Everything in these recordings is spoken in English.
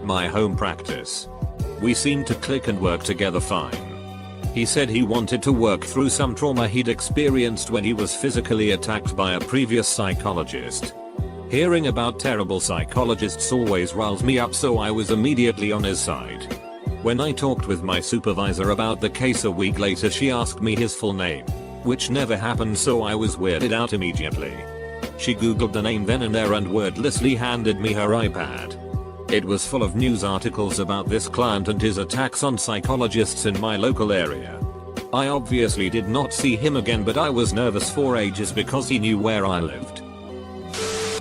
My home practice. We seemed to click and work together fine. He said he wanted to work through some trauma he'd experienced when he was physically attacked by a previous psychologist. Hearing about terrible psychologists always riles me up, so I was immediately on his side. When I talked with my supervisor about the case a week later, she asked me his full name, which never happened, so I was weirded out immediately. She googled the name then and there and wordlessly handed me her iPad. It was full of news articles about this client and his attacks on psychologists in my local area. I obviously did not see him again, but I was nervous for ages because he knew where I lived.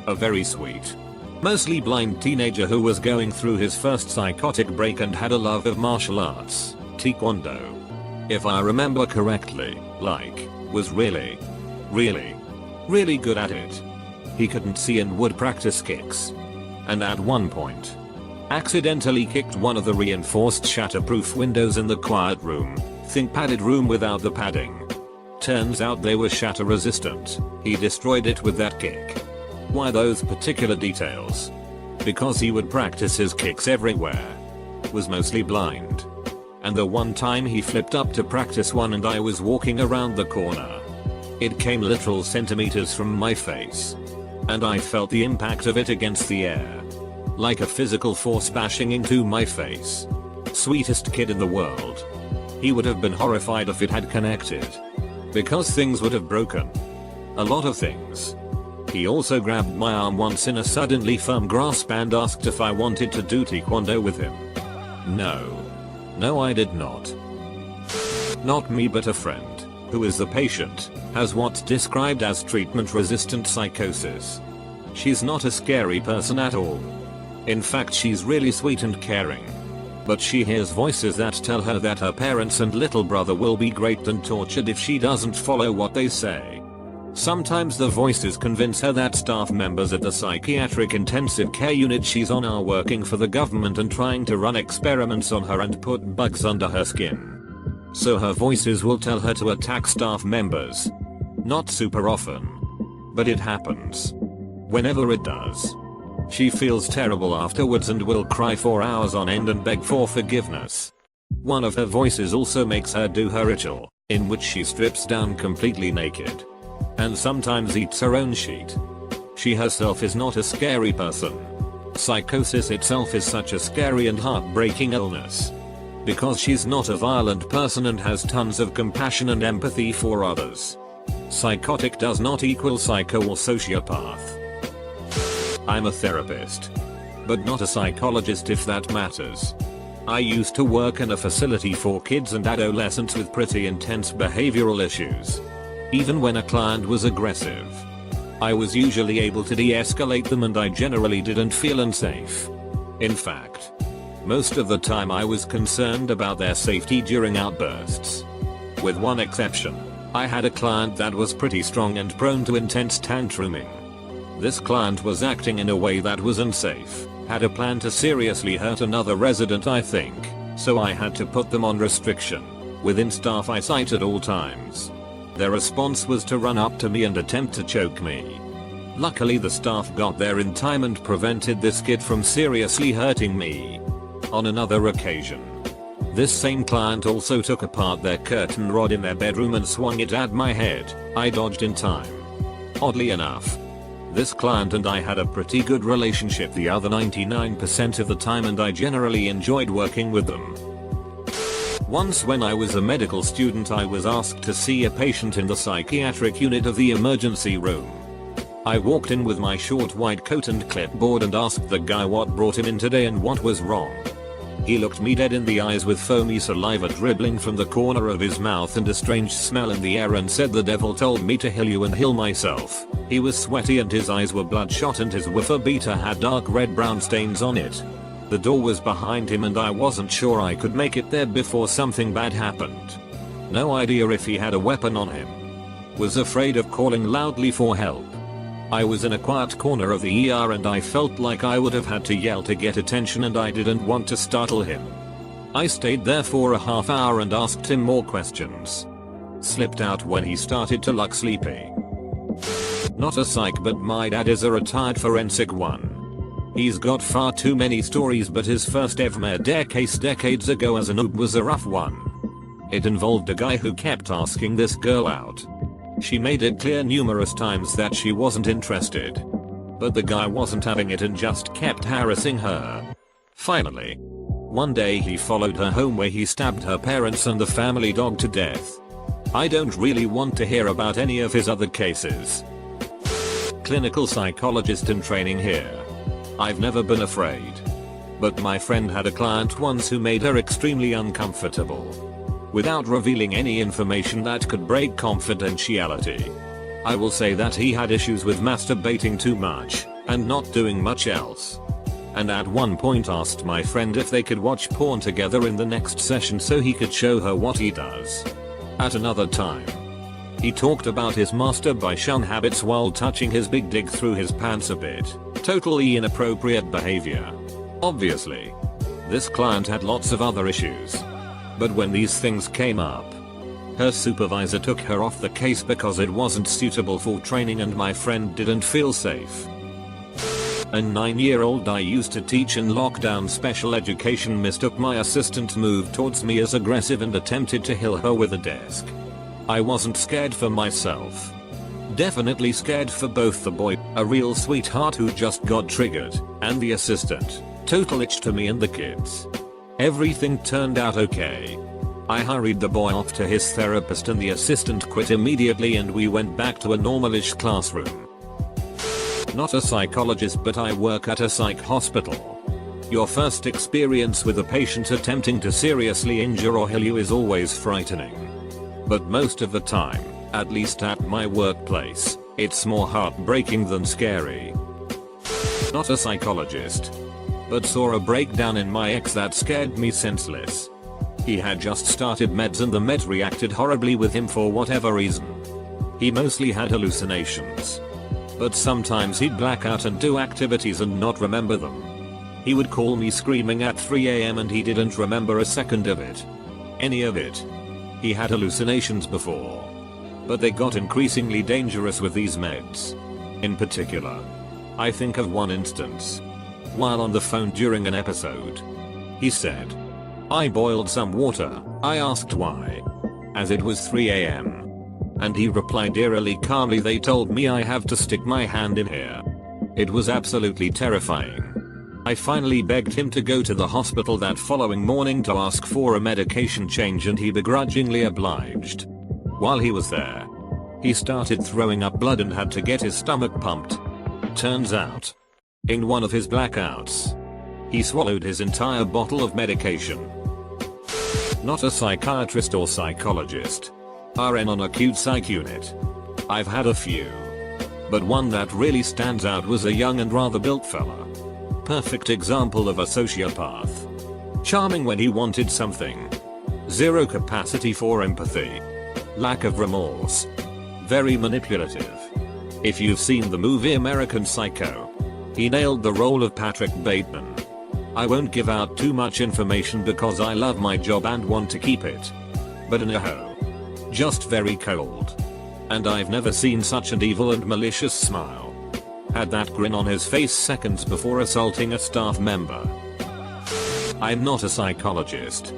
A very sweet, mostly blind teenager who was going through his first psychotic break and had a love of martial arts, taekwondo. If I remember correctly, was really good at it. He couldn't see and would practice kicks. And at one point, accidentally kicked one of the reinforced shatterproof windows in the quiet room, think padded room without the padding. Turns out they were shatter resistant. He destroyed it with that kick. Why those particular details? Because he would practice his kicks everywhere. Was mostly blind. And the one time he flipped up to practice one and I was walking around the corner. It came literal centimeters from my face. And I felt the impact of it against the air. Like a physical force bashing into my face. Sweetest kid in the world. He would have been horrified if it had connected. Because things would have broken. A lot of things. He also grabbed my arm once in a suddenly firm grasp and asked if I wanted to do taekwondo with him. No, I did not. Not me, but a friend, who is the patient, has what's described as treatment-resistant psychosis. She's not a scary person at all. In fact, she's really sweet and caring. But she hears voices that tell her that her parents and little brother will be raped and tortured if she doesn't follow what they say. Sometimes the voices convince her that staff members at the psychiatric intensive care unit she's on are working for the government and trying to run experiments on her and put bugs under her skin. So her voices will tell her to attack staff members. Not super often. But it happens. Whenever it does. She feels terrible afterwards and will cry for hours on end and beg for forgiveness. One of her voices also makes her do her ritual, in which she strips down completely naked. And sometimes eats her own sheet. She herself is not a scary person. Psychosis itself is such a scary and heartbreaking illness. Because she's not a violent person and has tons of compassion and empathy for others. Psychotic does not equal psycho or sociopath. I'm a therapist. But not a psychologist, if that matters. I used to work in a facility for kids and adolescents with pretty intense behavioral issues. Even when a client was aggressive, I was usually able to de-escalate them and I generally didn't feel unsafe. In fact, most of the time I was concerned about their safety during outbursts. With one exception, I had a client that was pretty strong and prone to intense tantruming. This client was acting in a way that was unsafe, had a plan to seriously hurt another resident I think, so I had to put them on restriction, within staff eyesight at all times. Their response was to run up to me and attempt to choke me. Luckily the staff got there in time and prevented this kid from seriously hurting me. On another occasion, this same client also took apart their curtain rod in their bedroom and swung it at my head. I dodged in time. Oddly enough, this client and I had a pretty good relationship the other 99% of the time and I generally enjoyed working with them. Once when I was a medical student I was asked to see a patient in the psychiatric unit of the emergency room. I walked in with my short white coat and clipboard and asked the guy what brought him in today and what was wrong. He looked me dead in the eyes with foamy saliva dribbling from the corner of his mouth and a strange smell in the air and said, "The devil told me to heal you and heal myself." He was sweaty and his eyes were bloodshot and his woofer beater had dark red-brown stains on it. The door was behind him and I wasn't sure I could make it there before something bad happened. No idea if he had a weapon on him. Was afraid of calling loudly for help. I was in a quiet corner of the ER and I felt like I would have had to yell to get attention and I didn't want to startle him. I stayed there for a half hour and asked him more questions. Slipped out when he started to look sleepy. Not a psych, but my dad is a retired forensic one. He's got far too many stories, but his first ever murder case decades ago as a noob was a rough one. It involved a guy who kept asking this girl out. She made it clear numerous times that she wasn't interested. But the guy wasn't having it and just kept harassing her. Finally, one day he followed her home where he stabbed her parents and the family dog to death. I don't really want to hear about any of his other cases. Clinical psychologist in training here. I've never been afraid. But my friend had a client once who made her extremely uncomfortable. Without revealing any information that could break confidentiality. I will say that he had issues with masturbating too much, and not doing much else. And at one point asked my friend if they could watch porn together in the next session so he could show her what he does. At another time, he talked about his masturbation habits while touching his big dick through his pants a bit. Totally inappropriate behavior. Obviously, this client had lots of other issues. But when these things came up, her supervisor took her off the case because it wasn't suitable for training and my friend didn't feel safe. A 9-year-old I used to teach in lockdown special education mistook my assistant's move towards me as aggressive and attempted to hill her with a desk. I wasn't scared for myself. Definitely scared for both the boy, a real sweetheart who just got triggered, and the assistant, total itch to me and the kids. Everything turned out okay. I hurried the boy off to his therapist and the assistant quit immediately and we went back to a normalish classroom. Not a psychologist, but I work at a psych hospital. Your first experience with a patient attempting to seriously injure or kill you is always frightening. But most of the time, at least at my workplace, it's more heartbreaking than scary. Not a psychologist, but saw a breakdown in my ex that scared me senseless. He had just started meds and the meds reacted horribly with him for whatever reason. He mostly had hallucinations. But sometimes he'd black out and do activities and not remember them. He would call me screaming at 3 AM and he didn't remember a second of it. Any of it. He had hallucinations before. But they got increasingly dangerous with these meds. In particular, I think of one instance. While on the phone during an episode, he said, "I boiled some water." I asked why. As it was 3 AM. And he replied eerily calmly, "They told me I have to stick my hand in here." It was absolutely terrifying. I finally begged him to go to the hospital that following morning to ask for a medication change and he begrudgingly obliged. While he was there, he started throwing up blood and had to get his stomach pumped. Turns out, in one of his blackouts, he swallowed his entire bottle of medication. Not a psychiatrist or psychologist. RN on acute psych unit. I've had a few. But one that really stands out was a young and rather built fella. Perfect example of a sociopath. Charming when he wanted something. Zero capacity for empathy. Lack of remorse. Very manipulative. If you've seen the movie American Psycho, he nailed the role of Patrick Bateman. I won't give out too much information because I love my job and want to keep it. But no. Just very cold. And I've never seen such an evil and malicious smile. Had that grin on his face seconds before assaulting a staff member. I'm not a psychologist.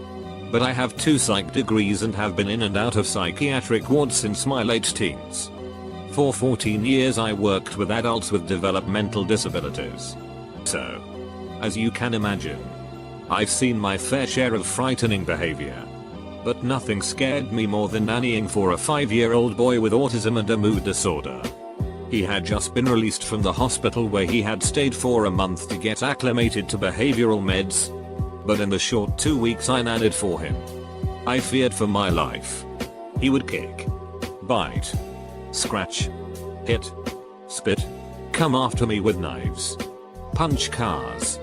But I have 2 psych degrees and have been in and out of psychiatric wards since my late teens. For 14 years I worked with adults with developmental disabilities. So, as you can imagine, I've seen my fair share of frightening behavior. But nothing scared me more than nannying for a 5-year-old boy with autism and a mood disorder. He had just been released from the hospital where he had stayed for a month to get acclimated to behavioral meds. But in the short 2 weeks I nannied for him, I feared for my life. He would kick, bite, scratch, hit, spit, come after me with knives, punch cars,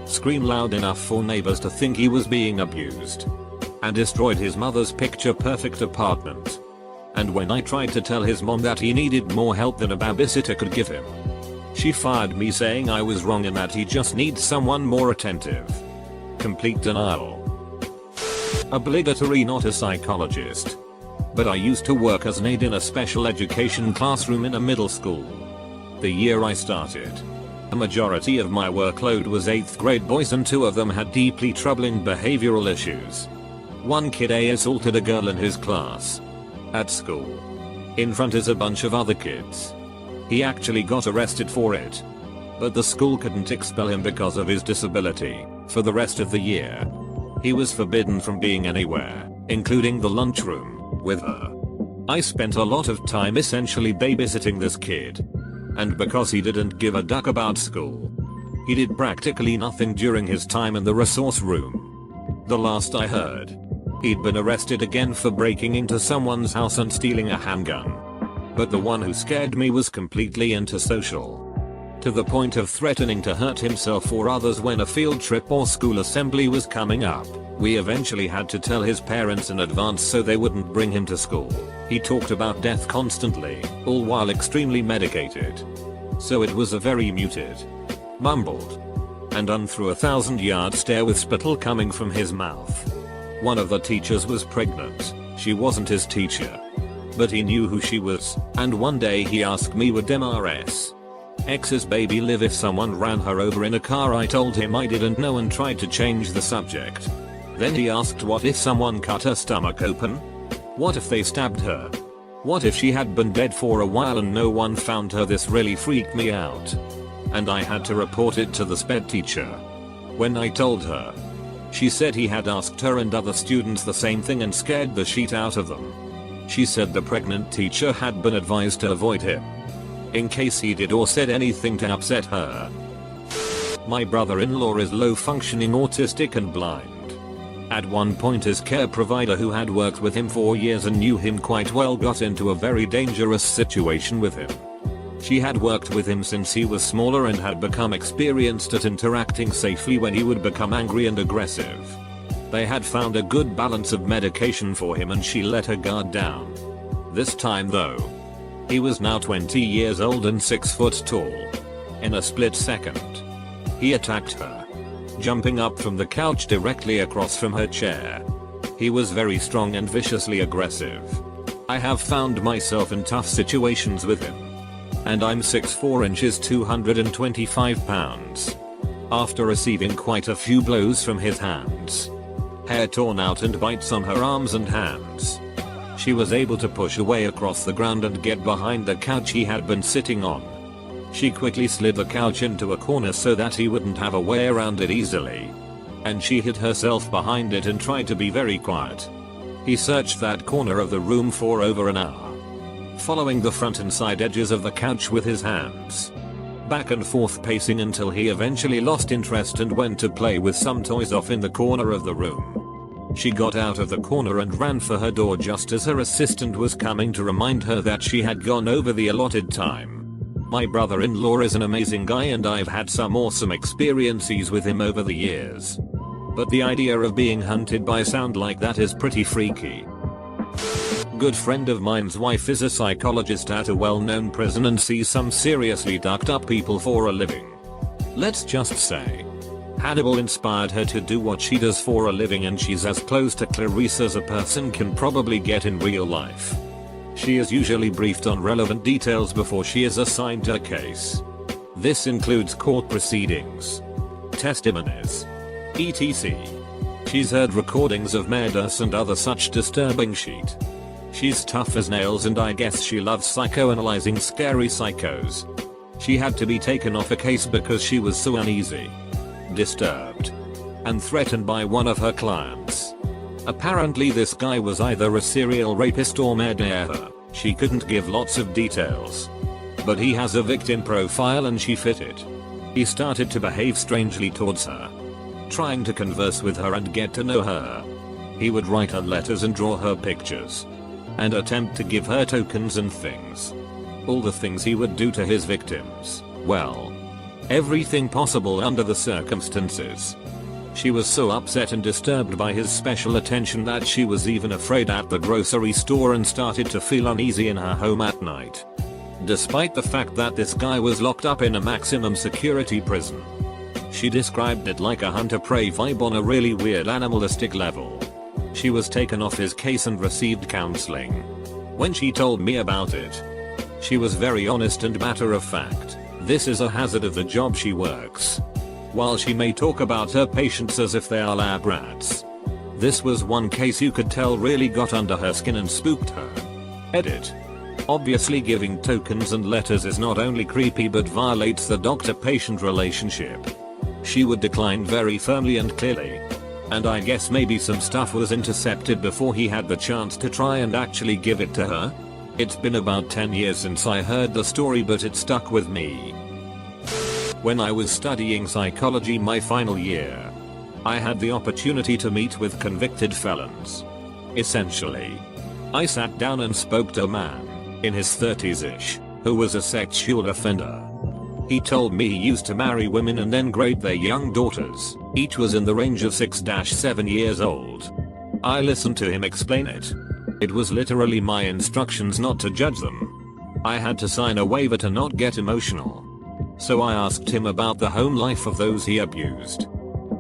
scream loud enough for neighbors to think he was being abused, and destroyed his mother's picture-perfect apartment. And when I tried to tell his mom that he needed more help than a babysitter could give him, she fired me saying I was wrong and that he just needs someone more attentive. Complete denial. Obligatory. Not a psychologist. But I used to work as an aide in a special education classroom in a middle school. The year I started, A majority of my workload was 8th grade boys and 2 of them had deeply troubling behavioral issues. One kid assaulted a girl in his class. At school. In front of a bunch of other kids. He actually got arrested for it. But the school couldn't expel him because of his disability. For the rest of the year. He was forbidden from being anywhere, including the lunchroom, with her. I spent a lot of time essentially babysitting this kid. And because he didn't give a duck about school, he did practically nothing during his time in the resource room. The last I heard, he'd been arrested again for breaking into someone's house and stealing a handgun. But the one who scared me was completely antisocial. To the point of threatening to hurt himself or others when a field trip or school assembly was coming up. We eventually had to tell his parents in advance so they wouldn't bring him to school. He talked about death constantly, all while extremely medicated. So it was a very muted, mumbled, and through 1,000-yard stare with spittle coming from his mouth. One of the teachers was pregnant. She wasn't his teacher. But he knew who she was, and one day he asked me would MRS X's baby live if someone ran her over in a car. I told him I didn't know and tried to change the subject. Then he asked what if someone cut her stomach open? What if they stabbed her? What if she had been dead for a while and no one found her? This really freaked me out. And I had to report it to the SPED teacher. When I told her, she said he had asked her and other students the same thing and scared the shit out of them. She said the pregnant teacher had been advised to avoid him, in case he did or said anything to upset her. My brother-in-law is low-functioning autistic and blind. At one point his care provider who had worked with him for years and knew him quite well got into a very dangerous situation with him. She had worked with him since he was smaller and had become experienced at interacting safely when he would become angry and aggressive. They had found a good balance of medication for him and she let her guard down. This time though, he was now 20 years old and 6 foot tall. In a split second, he attacked her, jumping up from the couch directly across from her chair. He was very strong and viciously aggressive. I have found myself in tough situations with him. And I'm 6'4" inches 225 pounds. After receiving quite a few blows from his hands, hair torn out and bites on her arms and hands, she was able to push away across the ground and get behind the couch he had been sitting on. She quickly slid the couch into a corner so that he wouldn't have a way around it easily. And she hid herself behind it and tried to be very quiet. He searched that corner of the room for over an hour, following the front and side edges of the couch with his hands, back and forth pacing until he eventually lost interest and went to play with some toys off in the corner of the room. She got out of the corner and ran for her door just as her assistant was coming to remind her that she had gone over the allotted time. My brother-in-law is an amazing guy and I've had some awesome experiences with him over the years. But the idea of being hunted by sound like that is pretty freaky. Good friend of mine's wife is a psychologist at a well-known prison and sees some seriously ducked up people for a living. Let's just say, Hannibal inspired her to do what she does for a living and she's as close to Clarice as a person can probably get in real life. She is usually briefed on relevant details before she is assigned to a case. This includes court proceedings, testimonies, etc. She's heard recordings of murders and other such disturbing shit. She's tough as nails and I guess she loves psychoanalyzing scary psychos. She had to be taken off a case because she was so uneasy, disturbed, and threatened by one of her clients. Apparently this guy was either a serial rapist or murderer. She couldn't give lots of details, but he has a victim profile and she fit it. He started to behave strangely towards her, trying to converse with her and get to know her. He would write her letters and draw her pictures, and attempt to give her tokens and things. All the things he would do to his victims. Well, everything possible under the circumstances. She was so upset and disturbed by his special attention that she was even afraid at the grocery store and started to feel uneasy in her home at night. Despite the fact that this guy was locked up in a maximum security prison. She described it like a hunter-prey vibe on a really weird animalistic level. She was taken off his case and received counseling. When she told me about it, she was very honest and matter of fact. This is a hazard of the job she works. While she may talk about her patients as if they are lab rats, this was one case you could tell really got under her skin and spooked her. Edit. Obviously giving tokens and letters is not only creepy but violates the doctor-patient relationship. She would decline very firmly and clearly. And I guess maybe some stuff was intercepted before he had the chance to try and actually give it to her? It's been about 10 years since I heard the story, but it stuck with me. When I was studying psychology my final year, I had the opportunity to meet with convicted felons. Essentially, I sat down and spoke to a man, in his 30s-ish, who was a sexual offender. He told me he used to marry women and then grade their young daughters. Each was in the range of 6-7 years old. I listened to him explain it. It was literally my instructions not to judge them. I had to sign a waiver to not get emotional. So I asked him about the home life of those he abused.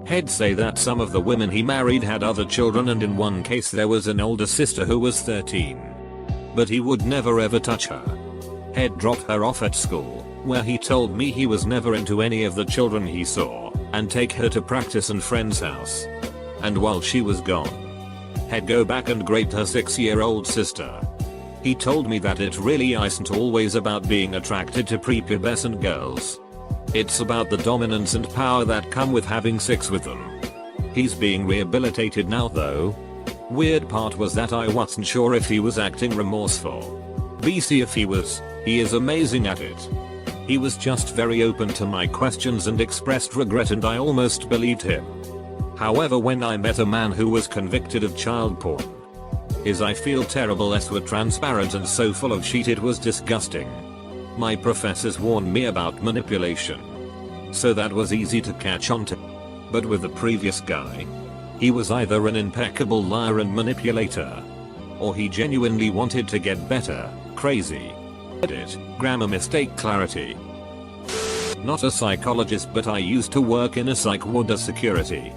He'd say that some of the women he married had other children, and in one case there was an older sister who was 13. But he would never ever touch her. He'd drop her off at school, where he told me he was never into any of the children he saw, and take her to practice in friend's house. And while she was gone, he'd go back and grade her 6-year-old sister. He told me that it really isn't always about being attracted to prepubescent girls. It's about the dominance and power that come with having sex with them. He's being rehabilitated now though. Weird part was that I wasn't sure if he was acting remorseful. BC if he was, he is amazing at it. He was just very open to my questions and expressed regret, and I almost believed him. However, when I met a man who was convicted of child porn, his "I feel terrible"s were transparent and so full of shit it was disgusting. My professors warned me about manipulation, so that was easy to catch on to. But with the previous guy, he was either an impeccable liar and manipulator, or he genuinely wanted to get better. Crazy. Edit. Grammar mistake clarity. Not a psychologist, but I used to work in a psych ward as security.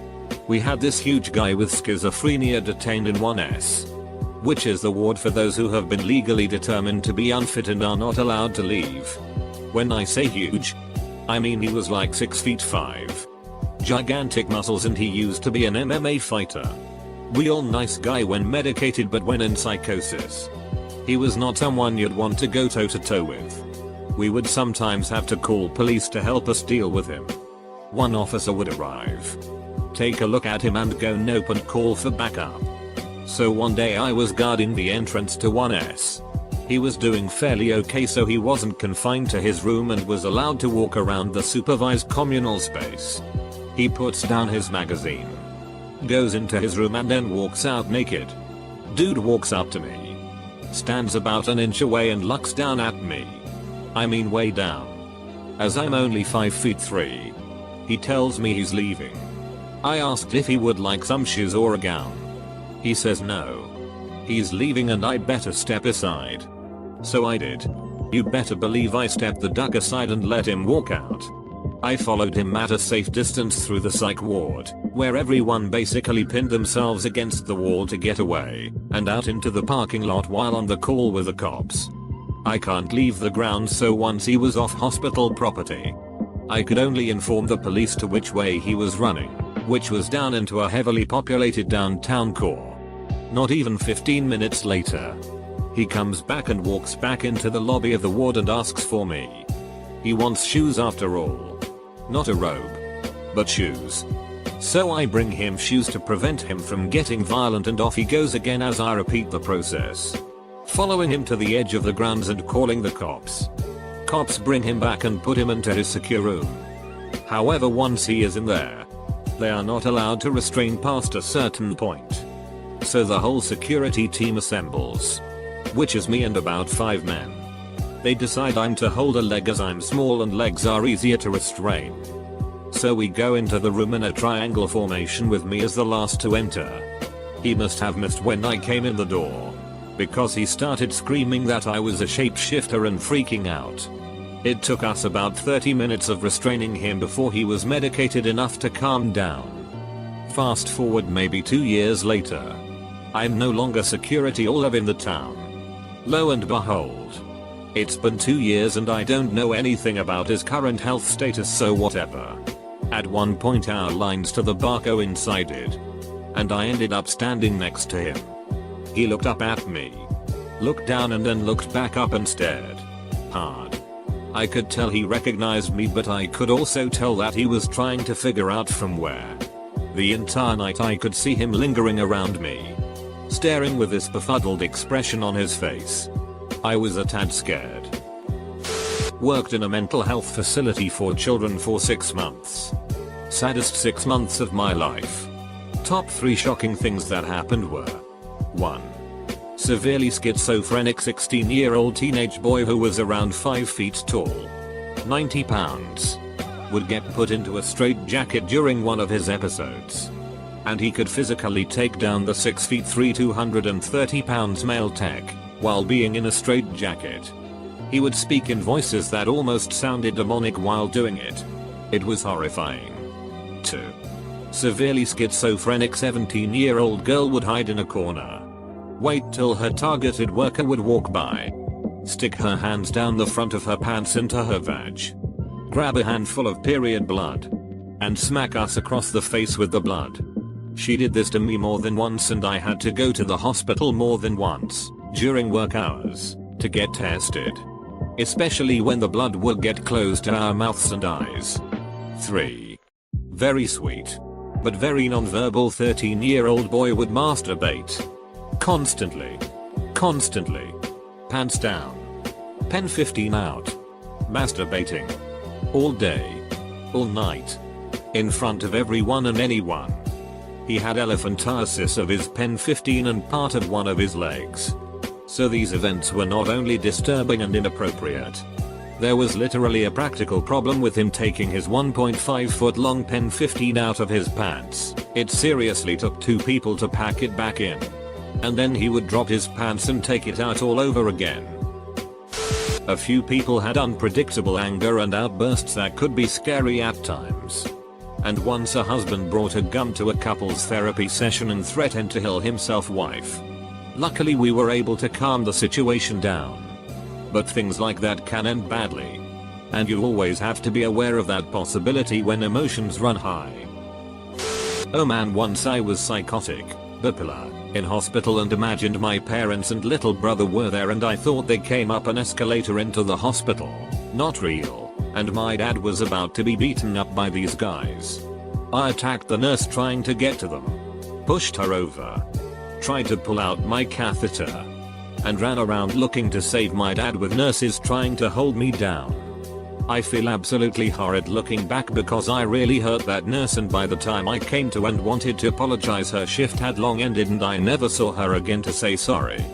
We had this huge guy with schizophrenia detained in 1S, which is the ward for those who have been legally determined to be unfit and are not allowed to leave. When I say huge, I mean he was like 6'5". Gigantic muscles, and he used to be an MMA fighter. Real nice guy when medicated, but when in psychosis, he was not someone you'd want to go toe to toe with. We would sometimes have to call police to help us deal with him. One officer would arrive, take a look at him and go nope and call for backup. So one day I was guarding the entrance to 1S. He was doing fairly okay, so he wasn't confined to his room and was allowed to walk around the supervised communal space. He puts down his magazine, goes into his room and then walks out naked. Dude walks up to me, stands about an inch away and looks down at me. I mean way down, as I'm only 5'3". He tells me he's leaving. I asked if he would like some shoes or a gown. He says no. He's leaving and I better step aside. So I did. You better believe I stepped the duck aside and let him walk out. I followed him at a safe distance through the psych ward, where everyone basically pinned themselves against the wall to get away, and out into the parking lot while on the call with the cops. I can't leave the grounds, so once he was off hospital property, I could only inform the police to which way he was running, which was down into a heavily populated downtown core. Not even 15 minutes later, he comes back and walks back into the lobby of the ward and asks for me. He wants shoes after all. Not a robe, but shoes. So I bring him shoes to prevent him from getting violent, and off he goes again as I repeat the process, following him to the edge of the grounds and calling the cops. Cops bring him back and put him into his secure room. However, once he is in there, they are not allowed to restrain past a certain point. So the whole security team assembles, which is me and about 5 men. They decide I'm to hold a leg as I'm small and legs are easier to restrain. So we go into the room in a triangle formation with me as the last to enter. He must have missed when I came in the door, because he started screaming that I was a shapeshifter and freaking out. It took us about 30 minutes of restraining him before he was medicated enough to calm down. Fast forward maybe 2 years later. I'm no longer security or live in the town. Lo and behold, It's been 2 years and I don't know anything about his current health status, so whatever. At one point our lines to the bar coincided, and I ended up standing next to him. He looked up at me, looked down and then looked back up and stared hard. I could tell he recognized me, but I could also tell that he was trying to figure out from where. The entire night I could see him lingering around me, staring with this befuddled expression on his face. I was a tad scared. Worked in a mental health facility for children for 6 months. Saddest 6 months of my life. Top 3 shocking things that happened were: 1. Severely schizophrenic 16-year-old teenage boy who was around 5 feet tall, 90 pounds, would get put into a straitjacket during one of his episodes. And he could physically take down the 6 feet 3 230 pounds male tech while being in a straitjacket. He would speak in voices that almost sounded demonic while doing it. It was horrifying. 2. Severely schizophrenic 17-year-old girl would hide in a corner, wait till her targeted worker would walk by, stick her hands down the front of her pants into her vag, grab a handful of period blood, and smack us across the face with the blood. She did this to me more than once and I had to go to the hospital more than once during work hours to get tested, especially when the blood would get close to our mouths and eyes. 3. Very sweet, but very non-verbal 13-year-old boy would masturbate. Constantly. Pants down. Pen 15 out. Masturbating. All day. All night. In front of everyone and anyone. He had elephantiasis of his pen 15 and part of one of his legs. So these events were not only disturbing and inappropriate. There was literally a practical problem with him taking his 1.5 foot long pen 15 out of his pants. It seriously took 2 people to pack it back in. And then he would drop his pants and take it out all over again. A few people had unpredictable anger and outbursts that could be scary at times. And once a husband brought a gun to a couple's therapy session and threatened to kill himself wife. Luckily we were able to calm the situation down. But things like that can end badly. And you always have to be aware of that possibility when emotions run high. Oh man, once I was psychotic, bipolar, in hospital and imagined my parents and little brother were there and I thought they came up an escalator into the hospital. Not real. And my dad was about to be beaten up by these guys. I attacked the nurse trying to get to them. Pushed her over. Tried to pull out my catheter. And ran around looking to save my dad with nurses trying to hold me down. I feel absolutely horrid looking back because I really hurt that nurse, and by the time I came to and wanted to apologize her shift had long ended and I never saw her again to say sorry.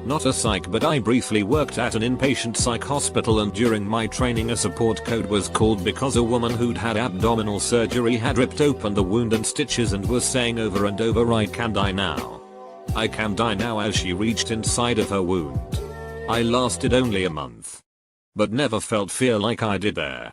Not a psych, but I briefly worked at an inpatient psych hospital and during my training a support code was called because a woman who'd had abdominal surgery had ripped open the wound and stitches and was saying over and over, "I can die now. I can die now," as she reached inside of her wound. I lasted only a month, but never felt fear like I did there.